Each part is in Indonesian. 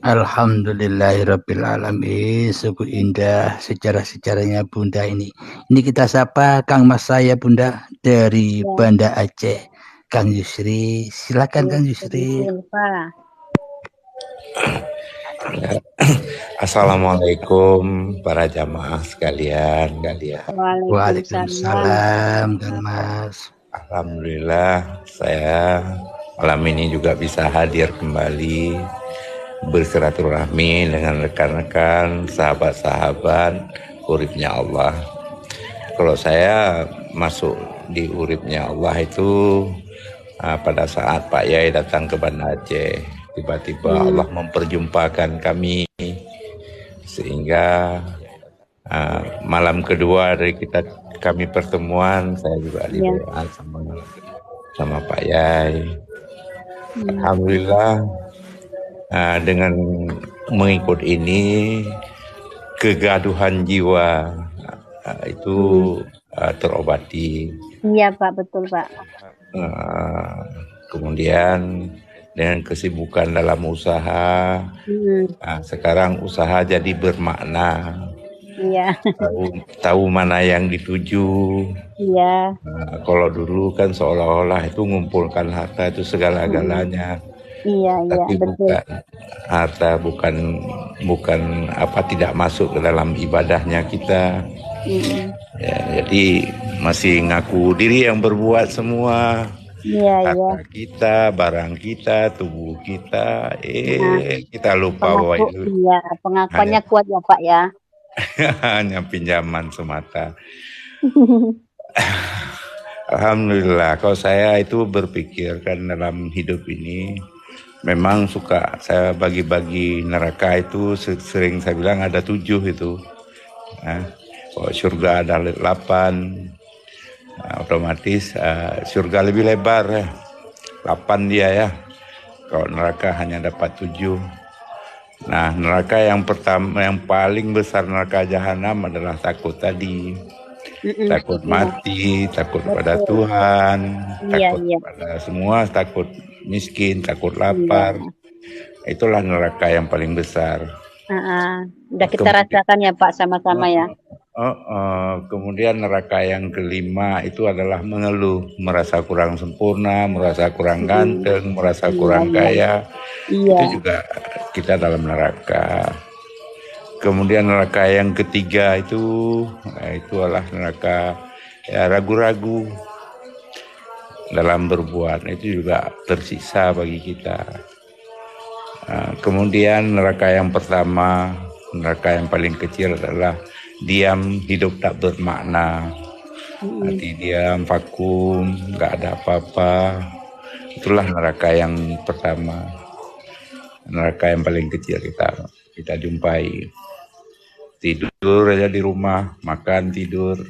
Alhamdulillahirabbil alamin. Sungguh indah sejarah-sejarahnya Bunda ini. Ini kita sapa Kang Mas saya Bunda dari Ya, Banda Aceh. Kang Yusri, silakan ya, Kang Yusri. Pak. Assalamualaikum para jamaah sekalian. Waalaikumsalam. Waalaikumsalam Kang Mas. Alhamdulillah saya malam ini juga bisa hadir kembali bersilaturahmi dengan rekan-rekan, sahabat-sahabat uripnya Allah. Kalau saya masuk di uripnya Allah itu pada saat Pak Yai datang ke Banda Aceh, tiba-tiba Allah memperjumpakan kami sehingga malam kedua dari kami pertemuan, saya juga didoa sama Pak Yai. Alhamdulillah dengan mengikut ini kegaduhan jiwa itu terobati. Iya Pak, betul Pak. Kemudian dengan kesibukan dalam usaha, sekarang usaha jadi bermakna. Iya. Tahu mana yang dituju. Iya. Kalau dulu kan seolah-olah itu ngumpulkan harta itu segala-galanya. Iya, Tapi betul. harta bukan apa tidak masuk ke dalam ibadahnya kita. Ya, jadi masih ngaku diri yang berbuat semua. Harta kita, barang kita, tubuh kita, kita lupa bahwa itu. Iya, pengakuannya kuat ya Pak ya. Hanya pinjaman semata. Alhamdulillah, kalau saya itu berpikir kan dalam hidup ini memang suka saya bagi-bagi neraka itu sering saya bilang ada 7 itu. Kalau surga ada 8, otomatis surga lebih lebar ya. 8 dia ya. Kalau neraka hanya dapat 7. Nah, neraka yang pertama, yang paling besar neraka jahanam adalah takut tadi. Takut mati, takut pada Tuhan, takut pada semua, takut miskin, takut lapar. Itulah neraka yang paling besar. Udah kita rasakan ya Pak sama-sama ya. Kemudian neraka yang kelima itu adalah mengeluh, merasa kurang sempurna, merasa kurang ganteng, merasa kurang kaya. Itu juga kita dalam neraka. Kemudian neraka yang ketiga itu adalah neraka ragu-ragu dalam berbuat. Itu juga tersiksa bagi kita. Kemudian neraka yang pertama, neraka yang paling kecil adalah diam, hidup tak bermakna. Hati diam, vakum, nggak ada apa-apa. Itulah neraka yang pertama. Neraka yang paling kecil kita jumpai. Tidur aja di rumah, makan, tidur,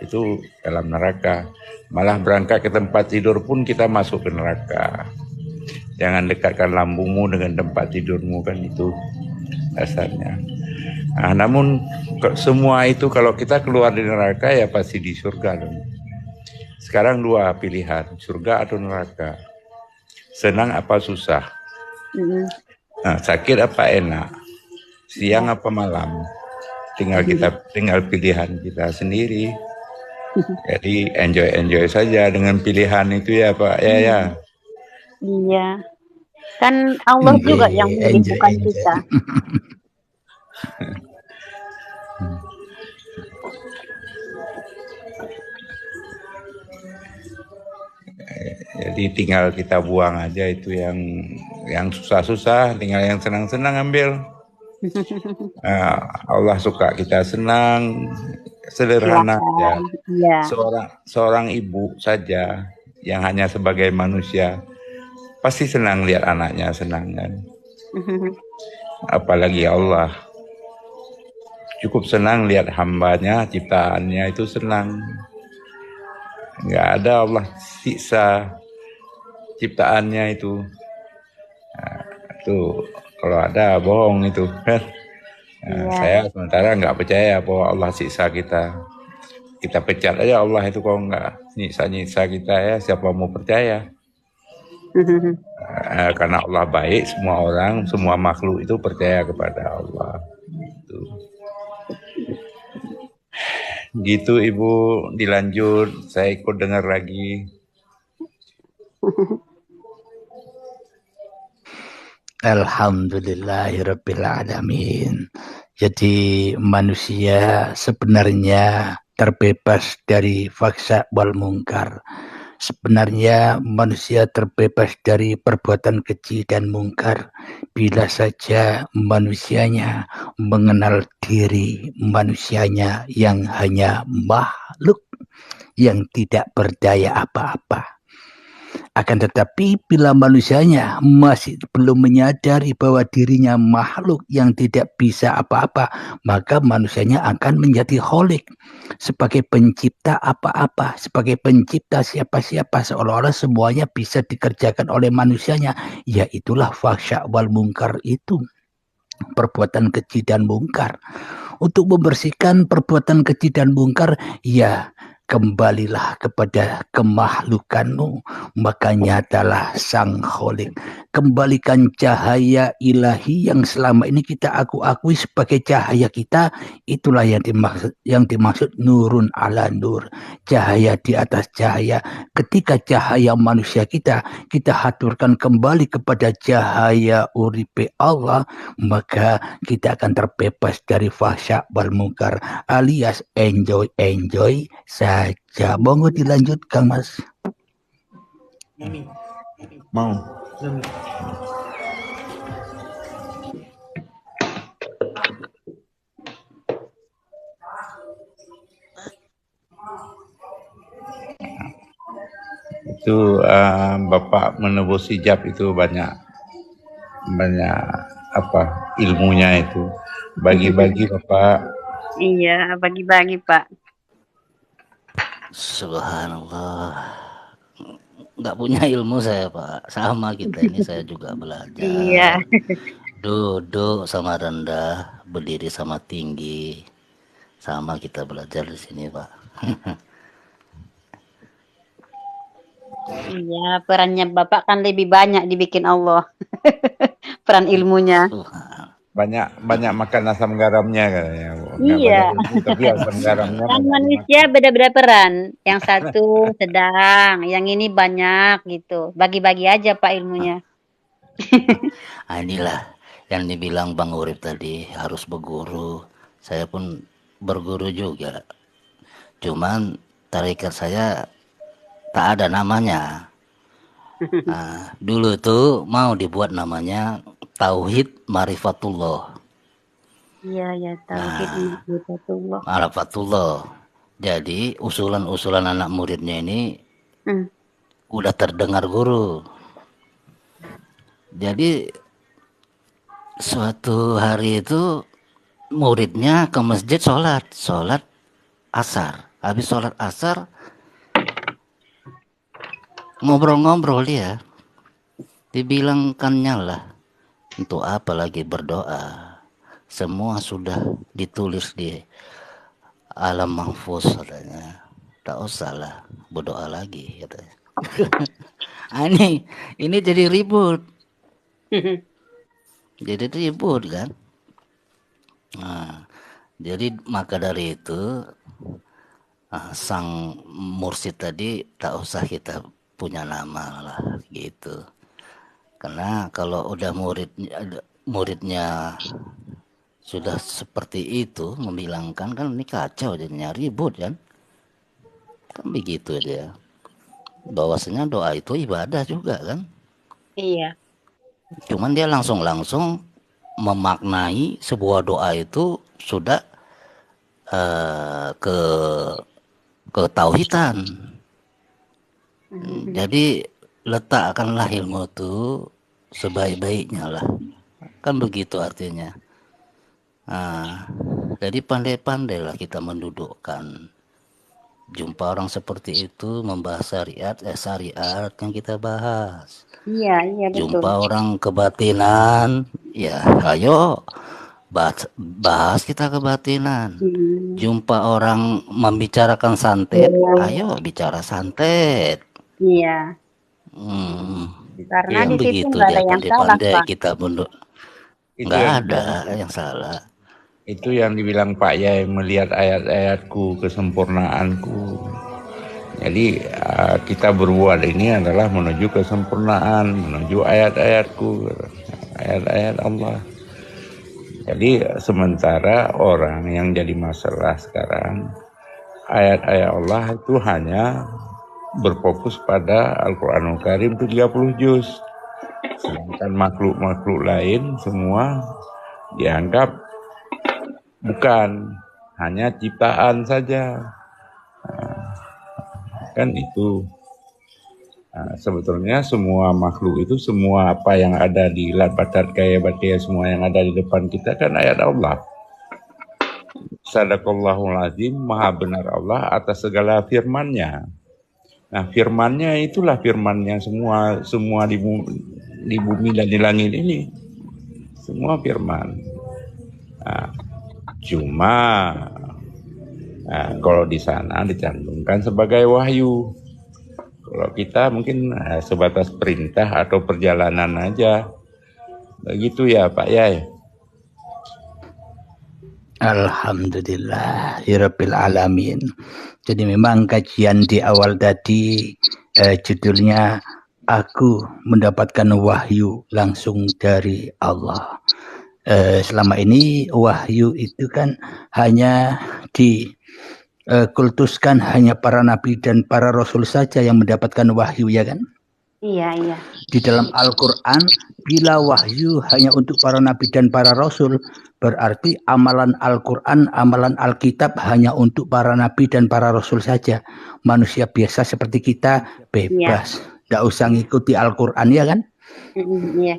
itu dalam neraka. Malah berangkat ke tempat tidur pun kita masuk ke neraka. Jangan dekatkan lambungmu dengan tempat tidurmu, kan itu dasarnya. Namun semua itu kalau kita keluar dari neraka ya pasti di surga dong. Sekarang 2 pilihan, surga atau neraka. Senang apa susah? Sakit apa enak? Siang apa malam? Tinggal pilihan kita sendiri. Jadi enjoy saja dengan pilihan itu ya Pak ya. Iya. Kan Allah juga yang milih, bukan kita. Jadi tinggal kita buang aja itu yang susah-susah, tinggal yang senang-senang ambil. Allah suka kita senang, sederhana aja. Seorang ibu saja yang hanya sebagai manusia pasti senang lihat anaknya senang kan. Apalagi Allah. Cukup senang lihat hambanya, ciptaannya itu senang. Nggak ada Allah siksa ciptaannya itu. Tuh kalau ada bohong itu kan. Saya sementara nggak percaya bahwa Allah siksa kita. Kita pecat aja Allah itu, kalau nggak nyiksa kita ya siapa mau percaya. Karena Allah baik, semua orang, semua makhluk itu percaya kepada Allah. Gitu Ibu, dilanjut, saya ikut dengar lagi. Alhamdulillahirrabbilalamin. Jadi manusia sebenarnya terbebas dari faksa wal mungkar. Sebenarnya manusia terbebas dari perbuatan keji dan mungkar bila saja manusianya mengenal diri manusianya yang hanya makhluk yang tidak berdaya apa-apa. Akan tetapi bila manusianya masih belum menyadari bahwa dirinya makhluk yang tidak bisa apa-apa, maka manusianya akan menjadi kholik sebagai pencipta apa-apa, sebagai pencipta siapa-siapa, seolah-olah semuanya bisa dikerjakan oleh manusianya. Ya itulah fahsya wal mungkar itu, perbuatan keji dan mungkar. Untuk membersihkan perbuatan keji dan mungkar, ya kembalilah kepada kemakhlukanmu, maka nyatalah sang kholik. Kembalikan cahaya ilahi yang selama ini kita akui sebagai cahaya kita. Itulah yang dimaksud nurun ala nur, cahaya di atas cahaya. Ketika cahaya manusia kita haturkan kembali kepada cahaya uripe Allah, maka kita akan terbebas dari fahsya wal mungkar, alias enjoy saja. Monggo dilanjut Kang Mas. Mau. Itu Bapak menebus hijab itu banyak apa ilmunya itu. Bagi-bagi Bapak. Iya, bagi-bagi Pak. Subhanallah. Nggak punya ilmu saya Pak. Sama kita ini, saya juga belajar. Iya. Duduk sama rendah, berdiri sama tinggi. Sama kita belajar di sini Pak. Iya, perannya Bapak kan lebih banyak dibikin Allah. Peran ilmunya. Banyak makan asam garamnya katanya. Iya. Tapi asam garamnya kan manusia beda-beda peran. Yang satu sedang, yang ini banyak gitu. Bagi-bagi aja Pak ilmunya. Inilah yang dibilang Bang Urip tadi, harus berguru. Saya pun berguru juga. Cuman tarikat saya tak ada namanya. Nah, dulu tuh mau dibuat namanya Tauhid Marifatullah. Iya, Tauhid Marifatullah. Marifatullah. Jadi usulan-usulan anak muridnya ini udah terdengar guru. Jadi suatu hari itu muridnya ke masjid sholat asar. Habis sholat asar ngobrol-ngobrol dia, dibilangkannya lah, untuk apa lagi berdoa, semua sudah ditulis di alam mahfuz katanya, tak usah lah berdoa lagi katanya. ini jadi ribut kan. Nah, jadi maka dari itu sang mursyid tadi tak usah kita punya nama lah gitu, karena kalau udah muridnya sudah seperti itu membilangkan, kan ini kacau jadinya, ribut kan begitu dia. Bahwasanya doa itu ibadah juga kan. Iya. Cuman dia langsung memaknai sebuah doa itu sudah ke tauhidan. Jadi letakkanlah ilmu itu sebaik-baiknya lah, kan begitu artinya. Jadi pandai-pandailah kita mendudukkan. Jumpa orang seperti itu membahas syariat yang kita bahas. Iya betul. Jumpa orang kebatinan, ya ayo bahas kita kebatinan. Jumpa orang membicarakan santet, ayo bicara santet. Iya. Karena Kan di situ begitu nggak ada dia yang salah, pandai-pandai Pak. kita mundur. Itu Nggak yang ada yang salah. itu yang dibilang Pak Yai, melihat ayat-ayatku, kesempurnaanku. Jadi kita berbuat ini adalah menuju kesempurnaan, menuju ayat-ayatku, ayat-ayat Allah. Jadi sementara orang yang jadi masalah sekarang, ayat-ayat Allah itu hanya berfokus pada Al-Quranul Karim itu 30 juz. Sedangkan makhluk-makhluk lain semua dianggap bukan, hanya ciptaan saja. Kan itu. Sebetulnya semua makhluk itu, semua apa yang ada di lat batat kaya batia, semua yang ada di depan kita kan ayat Allah. Sadaqallahul azim, maha benar Allah atas segala firman-Nya. Nah, firman-Nya itulah firman yang semua di bumi dan di langit ini. Semua firman. Nah, cuma kalau di sana dicantumkan sebagai wahyu. Kalau kita mungkin sebatas perintah atau perjalanan aja. Begitu ya Pak Yai. Alhamdulillahirabbil alamin. Jadi memang kajian di awal tadi judulnya Aku mendapatkan wahyu langsung dari Allah. Selama ini wahyu itu kan hanya dikultuskan hanya para nabi dan para rasul saja yang mendapatkan wahyu, ya kan? Iya. Di dalam Al-Quran, bila wahyu hanya untuk para nabi dan para rasul, berarti amalan Al-Quran, amalan Alkitab hanya untuk para nabi dan para rasul saja. Manusia biasa seperti kita bebas, tidak usah ngikuti Al-Quran, ya kan? Iya.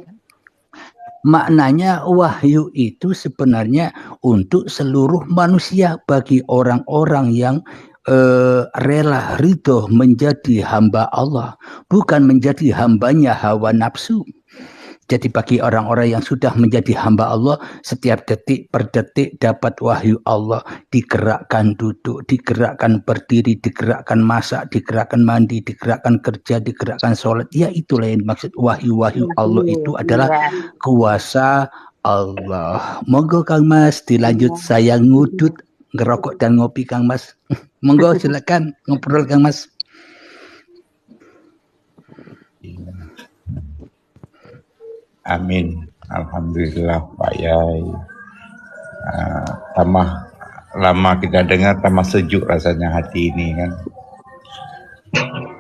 Maknanya wahyu itu sebenarnya untuk seluruh manusia, bagi orang-orang yang rela ridho menjadi hamba Allah, bukan menjadi hambanya hawa nafsu. Jadi bagi orang-orang yang sudah menjadi hamba Allah, setiap detik per detik dapat wahyu Allah, digerakkan duduk, digerakkan berdiri, digerakkan masak, digerakkan mandi, digerakkan kerja, digerakkan sholat. Ya, itulah yang dimaksud wahyu-wahyu Allah itu adalah kuasa Allah. Monggo Kang Mas dilanjut, saya ngudut ngerokok dan ngopi Kang Mas. Monggo silakan ngobrol Kang Mas. Amin. Alhamdulillah Pak Yai. Tambah lama kita dengar, tambah sejuk rasanya hati ini kan.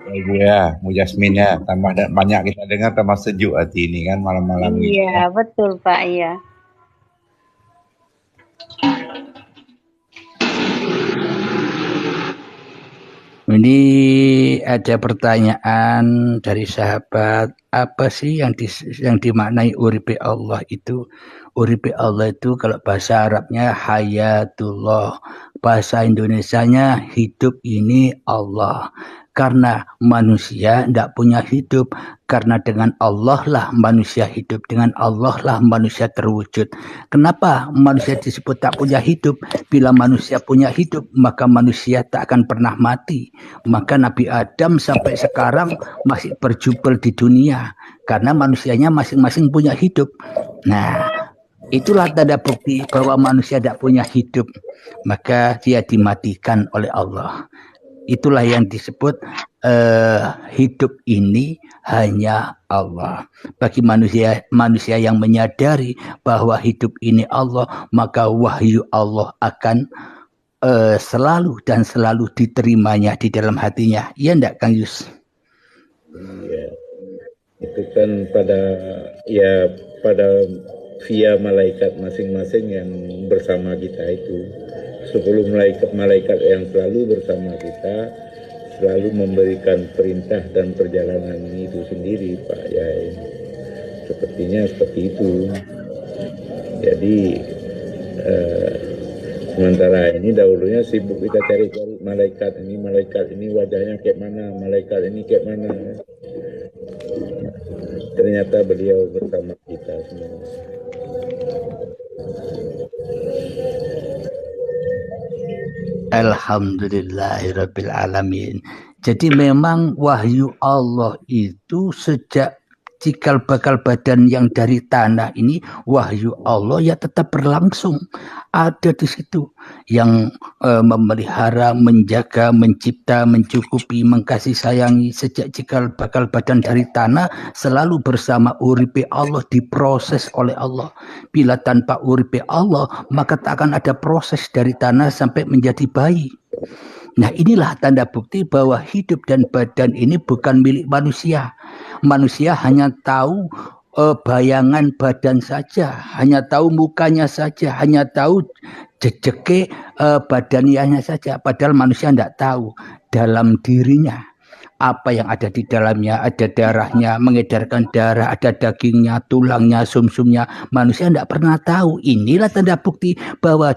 Ibu ya, Mujasmin ya, tambah banyak kita dengar, tambah sejuk hati ini kan malam-malam ini. Iya, betul Pak, iya. Ini ada pertanyaan dari sahabat, apa sih yang dimaknai uripe Allah itu? Uripe Allah itu kalau bahasa Arabnya hayatullah, bahasa Indonesianya hidup ini Allah. Karena manusia tidak punya hidup, karena dengan Allah lah manusia hidup, dengan Allah lah manusia terwujud. Kenapa manusia disebut tak punya hidup? Bila manusia punya hidup, maka manusia tak akan pernah mati. Maka Nabi Adam sampai sekarang masih berjubel di dunia, karena manusianya masing-masing punya hidup. Nah, itulah tanda bukti bahwa manusia tidak punya hidup, maka dia dimatikan oleh Allah. Itulah yang disebut hidup ini hanya Allah. Bagi manusia yang menyadari bahwa hidup ini Allah, maka wahyu Allah akan selalu dan selalu diterimanya di dalam hatinya. Iya enggak Kang Yus? Iya. Itu kan pada via malaikat masing-masing yang bersama kita itu. 10 malaikat yang selalu bersama kita, selalu memberikan perintah dan perjalanan itu sendiri Pak Yai. Sepertinya seperti itu. Jadi sementara ini dahulunya sibuk kita cari-cari malaikat ini wajahnya kayak mana, malaikat ini kayak mana. Ternyata beliau bersama kita semua. Alhamdulillahirabbil alamin. Jadi memang wahyu Allah itu sejak cikal bakal badan yang dari tanah ini, wahyu Allah ya tetap berlangsung. Ada di situ yang memelihara, menjaga, mencipta, mencukupi, mengkasih sayangi sejak cikal bakal badan dari tanah, selalu bersama uripe Allah, diproses oleh Allah. Bila tanpa uripe Allah, maka tak akan ada proses dari tanah sampai menjadi bayi. Nah, inilah tanda bukti bahwa hidup dan badan ini bukan milik manusia. Manusia hanya tahu bayangan badan saja, hanya tahu mukanya saja, hanya tahu jejeke badannya saja. Padahal manusia tidak tahu dalam dirinya apa yang ada di dalamnya. Ada darahnya, mengedarkan darah, ada dagingnya, tulangnya, sumsumnya. Manusia tidak pernah tahu. Inilah tanda bukti bahwa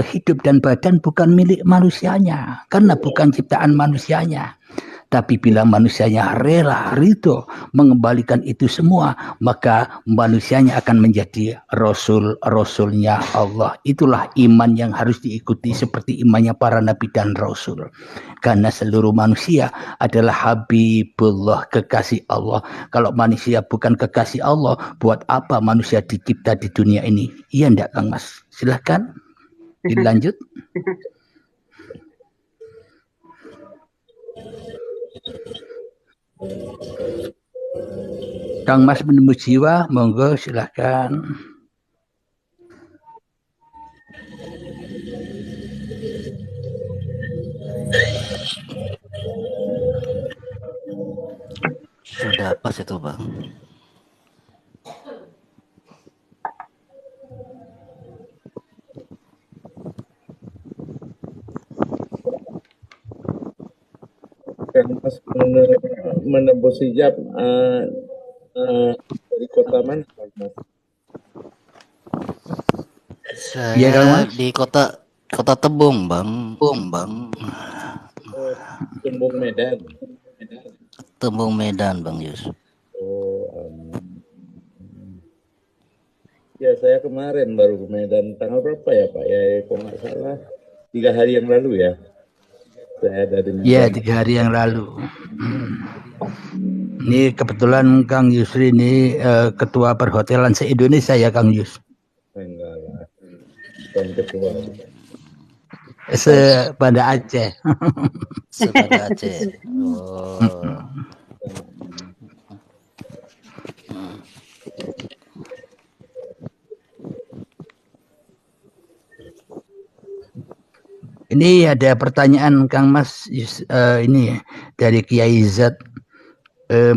hidup dan badan bukan milik manusianya, karena bukan ciptaan manusianya. Tapi bila manusianya rela, ridho mengembalikan itu semua, maka manusianya akan menjadi rasul-rasulnya Allah. Itulah iman yang harus diikuti seperti imannya para nabi dan rasul. Karena seluruh manusia adalah habibullah, kekasih Allah. Kalau manusia bukan kekasih Allah, buat apa manusia dicipta di dunia ini? Iya enggak, Kang Mas? Silahkan dilanjut. Kang Mas menemu jiwa, monggo silahkan. Sudah pas itu, Bang. Kang Mas menembus hijab dari kota mana, Kang Mas? Saya Iya, Kang Mas. di kota Tebung, Bang. Tembung Medan. Tembung Medan, Bang Yus. Ya, saya kemarin baru ke Medan, tanggal berapa ya Pak? Ya, kalau nggak salah 3 hari yang lalu ya. Saya ada di Medan. Ya, 3 hari yang lalu. Ini kebetulan Kang Yusri ini ketua perhotelan se-Indonesia ya, Kang Yus? Enggak lah, bukan ketua. Sebanda Aceh. Sebanda Aceh. Oh. Ini ada pertanyaan Kang Mas ini dari Kiai Zat,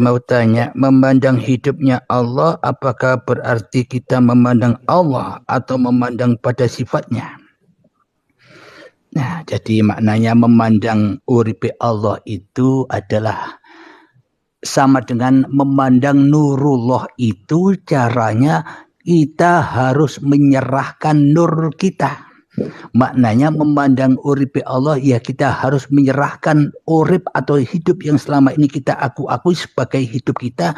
mau tanya, memandang hidupnya Allah apakah berarti kita memandang Allah atau memandang pada sifatnya? Nah, jadi maknanya memandang uripe Allah itu adalah sama dengan memandang nurullah. Itu caranya kita harus menyerahkan nur kita. Maknanya memandang uripe Allah, ya kita harus menyerahkan urip atau hidup yang selama ini kita akui sebagai hidup kita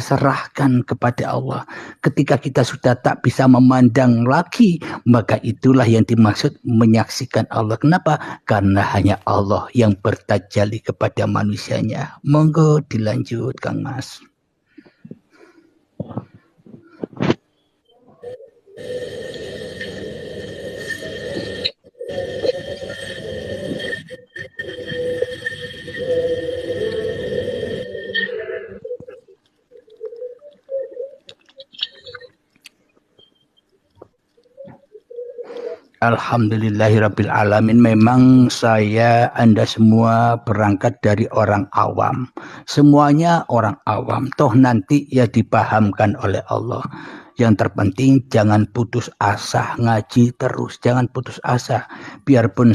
serahkan kepada Allah. Ketika kita sudah tak bisa memandang lagi, maka itulah yang dimaksud menyaksikan Allah. Kenapa? Karena hanya Allah yang bertajalli kepada manusianya. Monggo dilanjut, Kang Mas. Alhamdulillahirrabbilalamin. Memang Anda semua berangkat dari orang awam. Semuanya orang awam. Toh nanti ya dipahamkan oleh Allah. Yang terpenting jangan putus asa, ngaji terus, jangan putus asa. Biarpun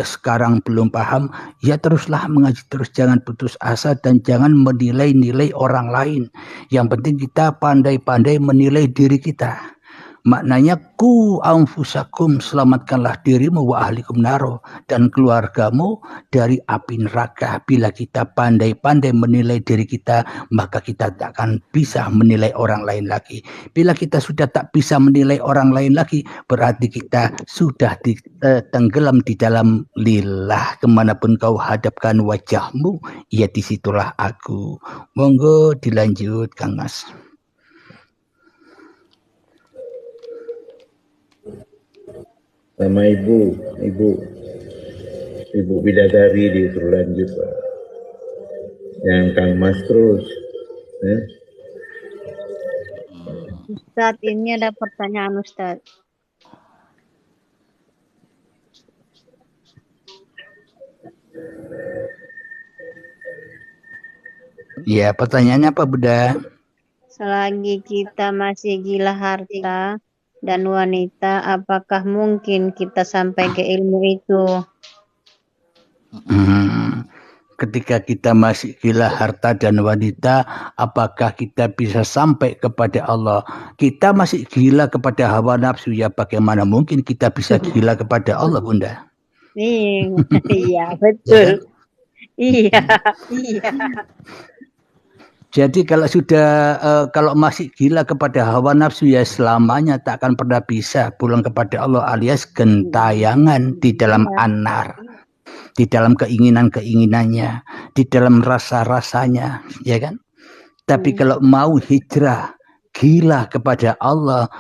sekarang belum paham, ya teruslah mengaji terus, jangan putus asa dan jangan menilai-nilai orang lain. Yang penting kita pandai-pandai menilai diri kita. Maknanya ku anfusakum, selamatkanlah dirimu wa ahlikum naro, dan keluargamu dari api neraka. Bila kita pandai-pandai menilai diri kita, maka kita tak akan bisa menilai orang lain lagi. Bila kita sudah tak bisa menilai orang lain lagi, berarti kita sudah tenggelam di dalam lillah. Kemanapun kau hadapkan wajahmu, ya disitulah aku. Monggo dilanjut, Kang Mas. Sama ibu bidadari disuruh lanjut, Pak. Yang Kang Mas terus. Ustadz, ini ada pertanyaan Ustadz. Ya, pertanyaannya apa, Bunda? Selagi kita masih gila harta dan wanita, apakah mungkin kita sampai ke ilmu itu? Ketika kita masih gila harta dan wanita, apakah kita bisa sampai kepada Allah? Kita masih gila kepada hawa nafsu, ya bagaimana mungkin kita bisa gila kepada Allah, Bunda? Iya, betul. Iya. Jadi kalau sudah kalau masih gila kepada hawa nafsu, ya selamanya tak akan pernah bisa pulang kepada Allah, alias gentayangan di dalam anar, di dalam keinginan-keinginannya, di dalam rasa-rasanya, ya kan? Tapi kalau mau hijrah, gila kepada Allah,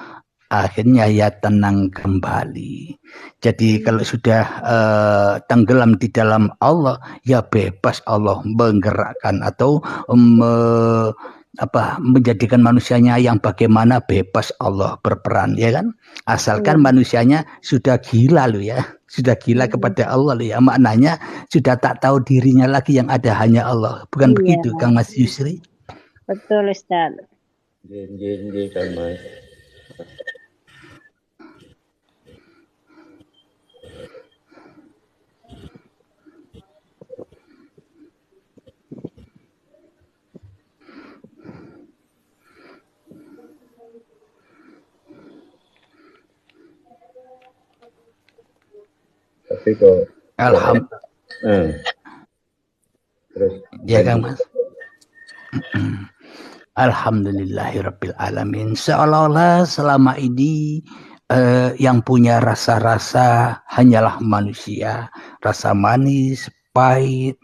akhirnya ya tenang kembali. Jadi kalau sudah tenggelam di dalam Allah, ya bebas Allah menggerakkan atau menjadikan manusianya yang bagaimana, bebas Allah berperan, ya kan? Asalkan manusianya sudah gila loh ya, sudah gila kepada Allah loh ya, maknanya sudah tak tahu dirinya lagi, yang ada hanya Allah. Bukan begitu, Kang Mas Yusri? Betul, Ustaz. Kang Mas. Tapi kok terus ya Kang Mas. Alhamdulillahirabbil alamin. Seolah-olah selama ini yang punya rasa-rasa hanyalah manusia, rasa manis, pahit,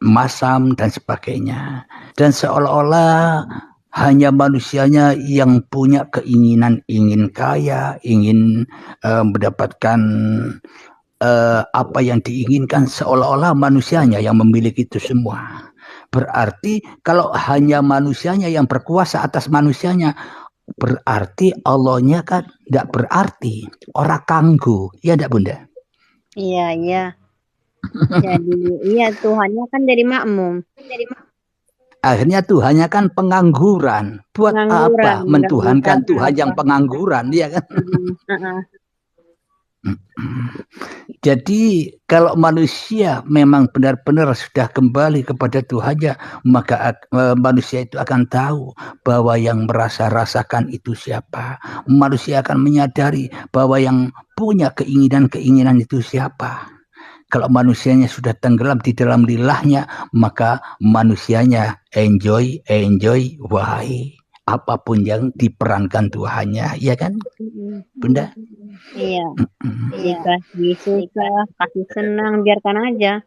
masam dan sebagainya. Dan seolah-olah hanya manusianya yang punya keinginan, ingin kaya, ingin mendapatkan apa yang diinginkan, seolah-olah manusianya yang memiliki itu semua. Berarti kalau hanya manusianya yang berkuasa atas manusianya, berarti Allahnya kan tidak berarti, orang kanggu, ya tidak Bunda? Iya. Jadi iya, Tuhannya kan jadi makmum. Akhirnya Tuhannya kan pengangguran. Buat apa mentuhankan Tuhan yang pengangguran, ya kan? Jadi kalau manusia memang benar-benar sudah kembali kepada Tuhannya, maka manusia itu akan tahu bahwa yang merasa-rasakan itu siapa. Manusia akan menyadari bahwa yang punya keinginan-keinginan itu siapa. Kalau manusianya sudah tenggelam di dalam lilahnya, maka manusianya enjoy, wahai apapun yang diperankan Tuhannya, ya kan, Bunda? Iya. Dikasih suka, kasih senang, biarkan aja.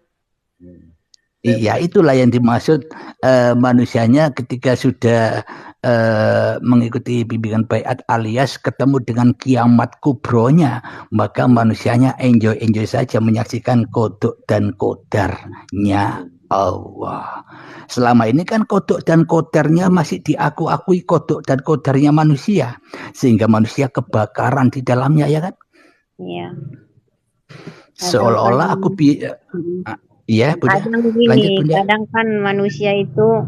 Iya, itulah yang dimaksud manusianya ketika sudah mengikuti bimbingan baiat alias ketemu dengan kiamat kubronya, maka manusianya enjoy saja menyaksikan kodok dan kodarnya Allah. Selama ini kan kodok dan kodarnya masih diakui kodok dan kodarnya manusia, sehingga manusia kebakaran di dalamnya, ya kan? Iya. Seolah-olah aku iya, Bunda. Kadang kan manusia itu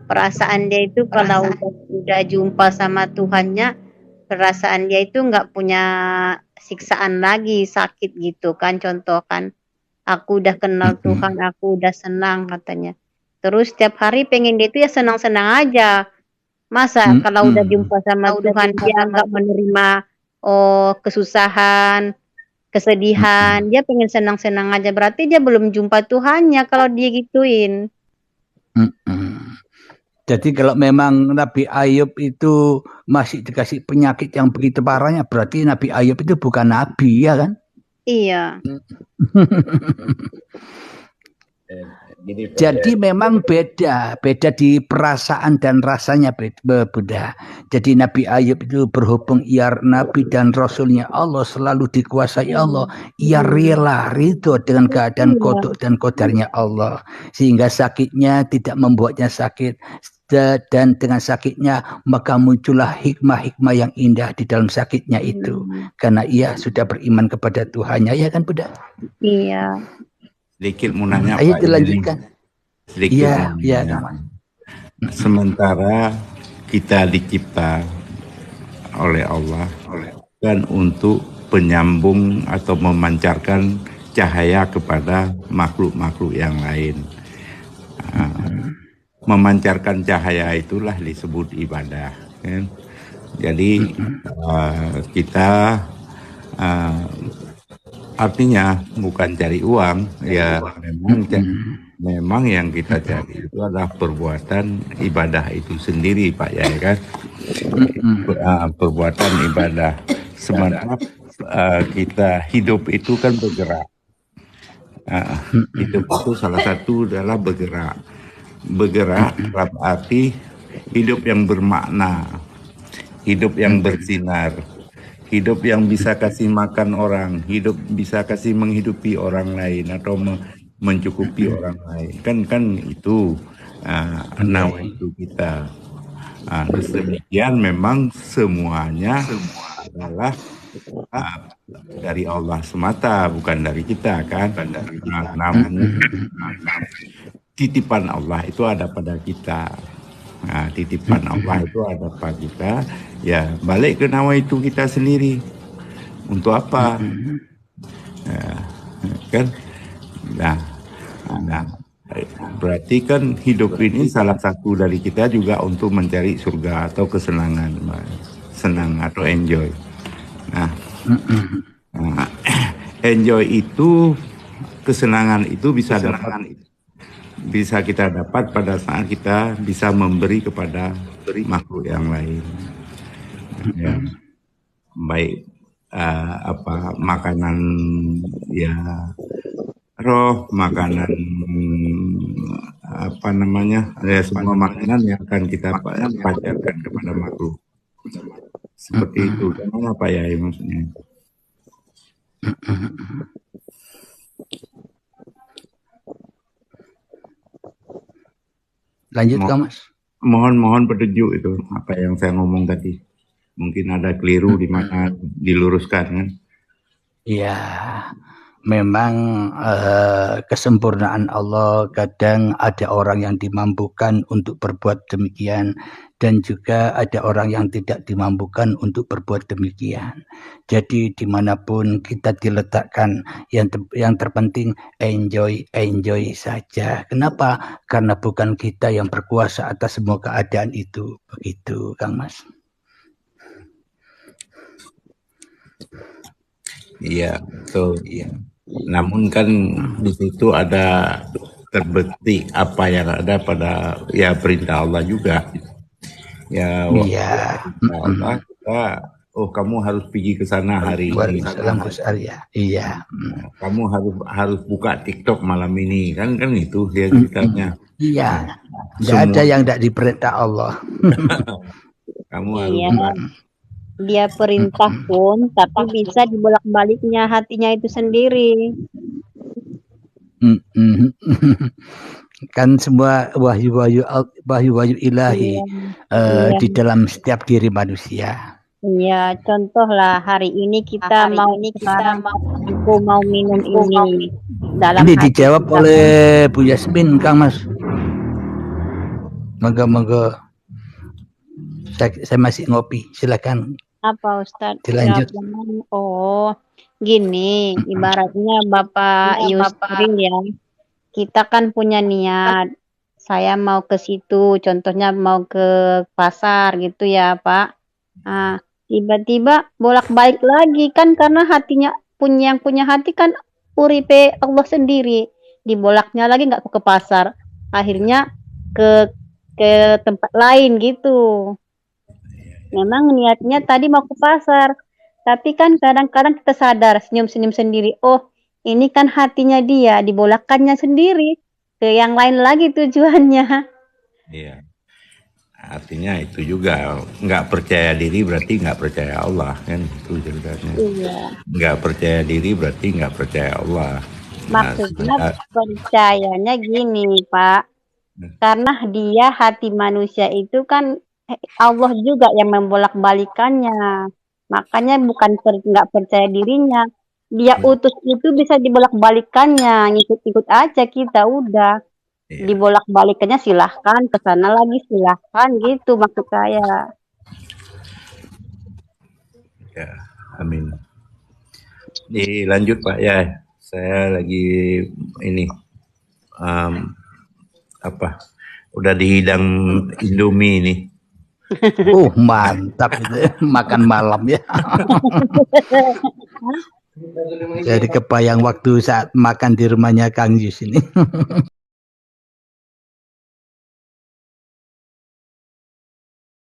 perasaan dia itu kalau udah jumpa sama Tuhannya, perasaan dia itu nggak punya siksaan lagi, sakit gitu kan. Contoh kan, aku udah kenal Tuhan, aku udah senang katanya. Terus setiap hari pengen dia itu ya senang-senang aja. Masa kalau udah Mm-mm. jumpa sama Tuhan dia nggak menerima kesusahan, kesedihan, dia pengen senang-senang aja. Berarti dia belum jumpa Tuhannya kalau dia gituin. Mm-mm. Jadi kalau memang Nabi Ayub itu masih dikasih penyakit yang begitu parahnya, berarti Nabi Ayub itu bukan nabi, ya kan? Iya. Gini Pak Jadi Yai. memang beda di perasaan dan rasanya beda. Jadi Nabi Ayub itu berhubung ia Nabi dan Rasulnya Allah selalu dikuasai Allah. Ia rela ridho dengan keadaan Iya. kodok dan kodarnya Allah. Sehingga sakitnya tidak membuatnya sakit. Dan dengan sakitnya maka muncullah hikmah-hikmah yang indah di dalam sakitnya itu. Karena ia sudah beriman kepada Tuhannya, ya kan Bunda? Iya. Sedikit mau nanya Ayo Pak. dilanjutkan. Sedikit Iya, mau iya, nanya. Kang. Sementara kita dicipta oleh Allah kan untuk penyambung atau memancarkan cahaya kepada makhluk-makhluk yang lain. Memancarkan cahaya itulah disebut ibadah. Kan? Jadi kita artinya bukan cari uang, ya memang yang kita cari itu adalah perbuatan ibadah itu sendiri, Pak, ya kan? Perbuatan ibadah. Sementara kita hidup itu kan bergerak. Hidup itu salah satu adalah bergerak. Bergerak dalam arti hidup yang bermakna, hidup yang bersinar, hidup yang bisa kasih makan orang, hidup bisa kasih menghidupi orang lain atau mencukupi orang lain. Kan itu nawa itu kita. Demikian memang semuanya adalah dari Allah semata, bukan dari kita kan. Namun titipan Allah itu ada pada kita. Titipan Allah itu ada pada kita. Ya balik ke nawa itu kita sendiri. Untuk apa? Kan? Nah, berarti kan hidup ini salah satu dari kita juga untuk mencari surga atau kesenangan, senang atau enjoy. Nah, enjoy itu, kesenangan itu bisa kita dapat pada saat kita bisa memberi kepada makhluk yang lain. Ya, baik makanan ya roh, makanan semua makanan yang akan kita pancarkan kepada makhluk. Seperti itu. Gimana Pak Yai maksudnya? Lanjut Kang Mas. Mohon petunjuk itu apa yang saya ngomong tadi. Mungkin ada keliru di mana diluruskan kan? Iya. Memang kesempurnaan Allah, kadang ada orang yang dimampukan untuk berbuat demikian dan juga ada orang yang tidak dimampukan untuk berbuat demikian. Jadi dimanapun kita diletakkan, yang terpenting enjoy saja. Kenapa? Karena bukan kita yang berkuasa atas semua keadaan itu. Begitu Kang Mas. Iya, betul. Iya. Namun kan di situ ada terbetik apa yang ada pada ya perintah Allah juga. Ya, Allah kita, kamu harus pergi ke sana hari ini. Iya. Kamu harus buka TikTok malam ini, kan itu dia ceritanya. Iya. Tidak ada yang tidak diperintah Allah. Kamu harus buka. Dia perintah pun, tapi bisa dibolak-baliknya hatinya itu sendiri. Kan semua wahyu ilahi di dalam setiap diri manusia. Iya, contohlah hari ini kita mau minum ini. Ini dijawab oleh Bu Yasmin, Kang Mas. Moga-moga saya masih ngopi, silakan. Apa Ustadz? Dilanjut. Gini, ibaratnya Bapak Yusril ya, kita kan punya niat saya mau ke situ, contohnya mau ke pasar gitu ya, Pak. Nah, tiba-tiba bolak-balik lagi kan karena hatinya yang punya hati kan uripe Allah sendiri. Dibolaknya lagi nggak ke pasar. Akhirnya ke tempat lain gitu. Memang niatnya tadi mau ke pasar. Tapi kan kadang-kadang kita sadar senyum-senyum sendiri. Oh, ini kan hatinya dia, dibolakkannya sendiri ke yang lain lagi tujuannya. Iya. Artinya itu juga nggak percaya diri berarti nggak percaya Allah kan, itu ceritanya. Iya. Nggak percaya diri berarti nggak percaya Allah. Maksudnya percayanya gini, Pak. Karena dia hati manusia itu kan Allah juga yang membolak-balikannya. Makanya bukan nggak percaya dirinya. Dia utus itu bisa dibolak-balikannya, ngikut-ikut aja kita udah. Iya. Dibolak-balikannya silahkan, ke sana lagi silahkan gitu maksud saya. Ya, amin. Dilanjut Pak ya. Saya lagi ini udah dihidang Indomie ini. Mantap itu makan malam ya. Jadi kebayang waktu saat makan di rumahnya Kang Yus ini.